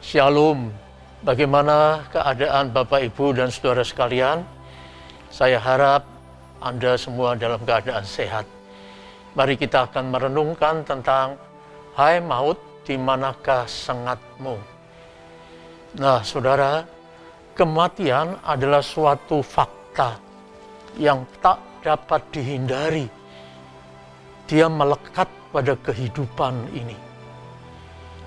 Shalom, bagaimana keadaan Bapak, Ibu, dan Saudara sekalian? Saya harap Anda semua dalam keadaan sehat. Mari kita akan merenungkan tentang, hai maut, di manakah sengatmu? Nah, saudara, kematian adalah suatu fakta yang tak dapat dihindari. Dia melekat pada kehidupan ini.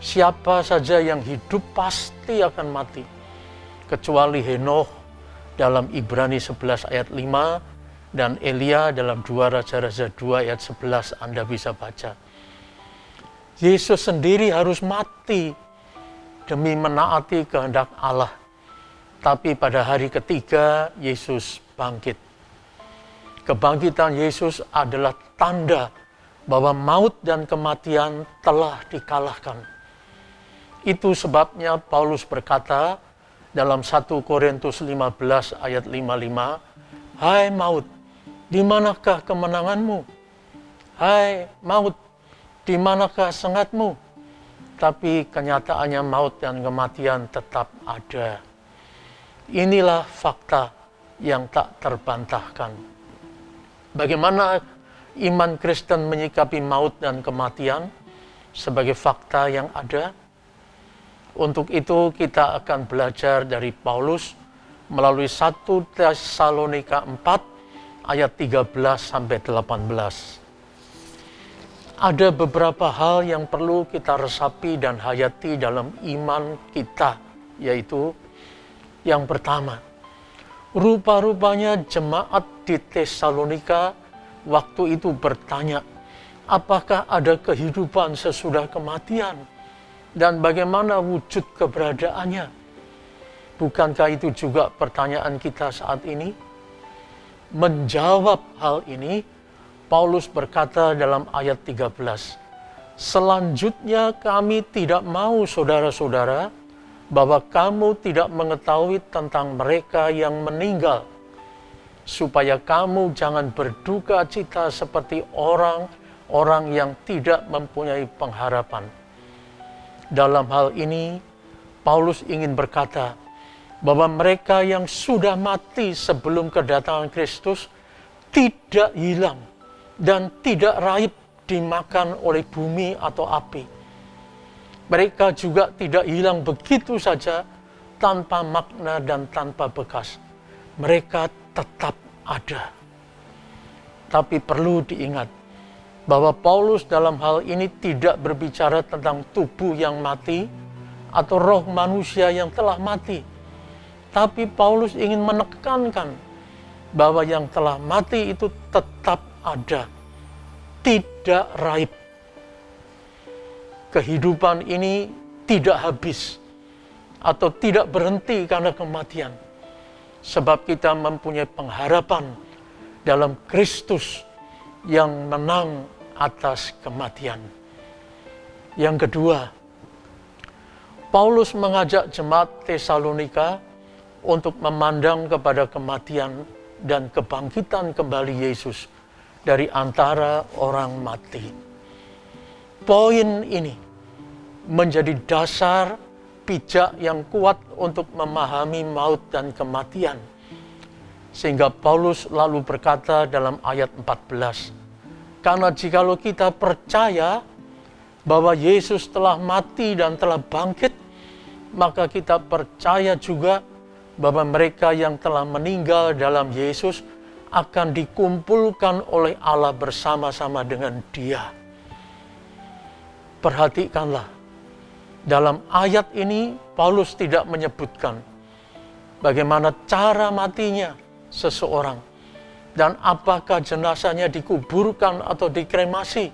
Siapa saja yang hidup pasti akan mati, kecuali Henokh dalam Ibrani 11 ayat 5 dan Elia dalam 2 Raja-Raja 2 ayat 11 Anda bisa baca. Yesus sendiri harus mati demi menaati kehendak Allah. Tapi pada hari ketiga Yesus bangkit. Kebangkitan Yesus adalah tanda bahwa maut dan kematian telah dikalahkan. Itu sebabnya Paulus berkata dalam 1 Korintus 15 ayat 55, hai maut, di manakah kemenanganmu? Hai maut, di manakah sengatmu? Tapi kenyataannya maut dan kematian tetap ada. Inilah fakta yang tak terbantahkan. Bagaimana iman Kristen menyikapi maut dan kematian sebagai fakta yang ada? Untuk itu kita akan belajar dari Paulus melalui 1 Tesalonika 4 ayat 13 sampai 18. Ada beberapa hal yang perlu kita resapi dan hayati dalam iman kita, yaitu yang pertama, rupa-rupanya jemaat di Tesalonika waktu itu bertanya, apakah ada kehidupan sesudah kematian? Dan bagaimana wujud keberadaannya? Bukankah itu juga pertanyaan kita saat ini? Menjawab hal ini, Paulus berkata dalam ayat 13, selanjutnya kami tidak mau saudara-saudara bahwa kamu tidak mengetahui tentang mereka yang meninggal, supaya kamu jangan berduka cita seperti orang-orang yang tidak mempunyai pengharapan. Dalam hal ini, Paulus ingin berkata bahwa mereka yang sudah mati sebelum kedatangan Kristus tidak hilang dan tidak raib dimakan oleh bumi atau api. Mereka juga tidak hilang begitu saja tanpa makna dan tanpa bekas. Mereka tetap ada. Tapi perlu diingat bahwa Paulus dalam hal ini tidak berbicara tentang tubuh yang mati atau roh manusia yang telah mati. Tapi Paulus ingin menekankan bahwa yang telah mati itu tetap ada, tidak raib. Kehidupan ini tidak habis atau tidak berhenti karena kematian. Sebab kita mempunyai pengharapan dalam Kristus yang menang atas kematian. Yang kedua, Paulus mengajak jemaat Tesalonika untuk memandang kepada kematian dan kebangkitan kembali Yesus dari antara orang mati. Poin ini menjadi dasar pijak yang kuat untuk memahami maut dan kematian. Sehingga Paulus lalu berkata dalam ayat 14, karena jikalau kita percaya bahwa Yesus telah mati dan telah bangkit, maka kita percaya juga bahwa mereka yang telah meninggal dalam Yesus akan dikumpulkan oleh Allah bersama-sama dengan Dia. Perhatikanlah, dalam ayat ini Paulus tidak menyebutkan bagaimana cara matinya seseorang dan apakah jenazahnya dikuburkan atau dikremasi.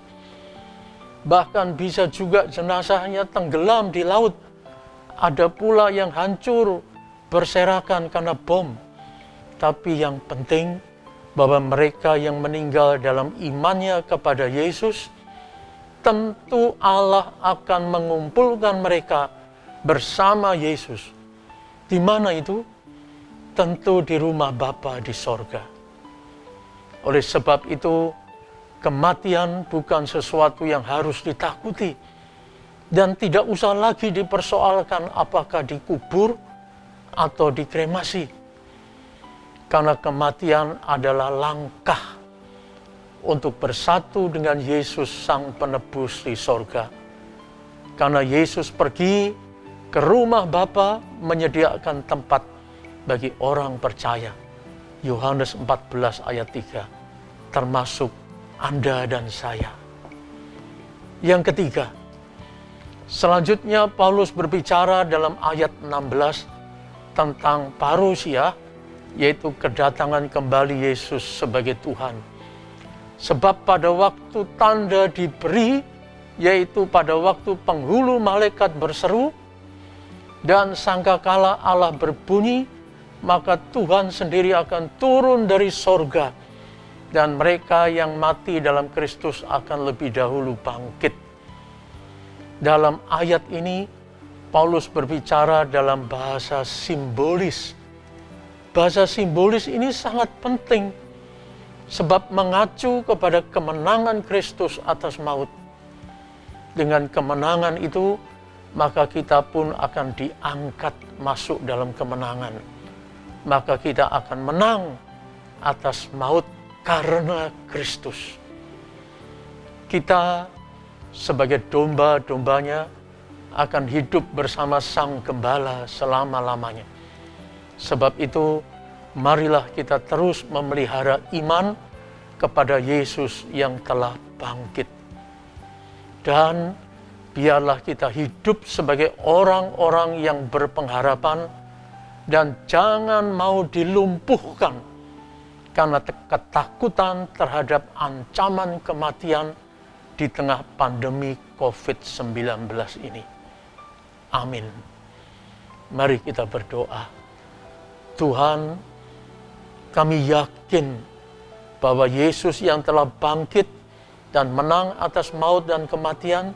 Bahkan bisa juga jenazahnya tenggelam di laut. Ada pula yang hancur berserakan karena bom. Tapi yang penting bahwa mereka yang meninggal dalam imannya kepada Yesus, tentu Allah akan mengumpulkan mereka bersama Yesus. Di mana itu? Tentu di rumah Bapa di sorga. Oleh sebab itu, kematian bukan sesuatu yang harus ditakuti, Dan tidak usah lagi dipersoalkan apakah dikubur atau dikremasi. Karena kematian adalah langkah untuk bersatu dengan Yesus Sang Penebus di sorga. Karena Yesus pergi ke rumah Bapa menyediakan tempat bagi orang percaya. Yohanes 14 ayat 3, termasuk Anda dan saya. Yang ketiga, selanjutnya Paulus berbicara dalam ayat 16 tentang parousia, yaitu kedatangan kembali Yesus sebagai Tuhan. Sebab pada waktu tanda diberi, yaitu pada waktu penghulu malaikat berseru, dan sangkakala Allah berbunyi, maka Tuhan sendiri akan turun dari sorga, dan mereka yang mati dalam Kristus akan lebih dahulu bangkit. Dalam ayat ini, Paulus berbicara dalam bahasa simbolis. Bahasa simbolis ini sangat penting, sebab mengacu kepada kemenangan Kristus atas maut. Dengan kemenangan itu, maka kita pun akan diangkat masuk dalam kemenangan. Maka kita akan menang atas maut karena Kristus. Kita sebagai domba-dombanya akan hidup bersama Sang Gembala selama-lamanya. Sebab itu, marilah kita terus memelihara iman kepada Yesus yang telah bangkit. Dan biarlah kita hidup sebagai orang-orang yang berpengharapan dan jangan mau dilumpuhkan karena ketakutan terhadap ancaman kematian di tengah pandemi COVID-19 ini. Amin. Mari kita berdoa. Tuhan, kami yakin bahwa Yesus yang telah bangkit dan menang atas maut dan kematian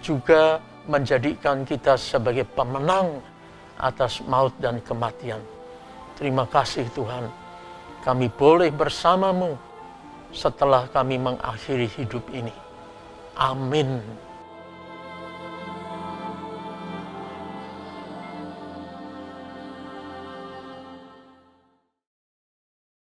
juga menjadikan kita sebagai pemenang atas maut dan kematian. Terima kasih Tuhan, kami boleh bersamamu setelah kami mengakhiri hidup ini. Amin.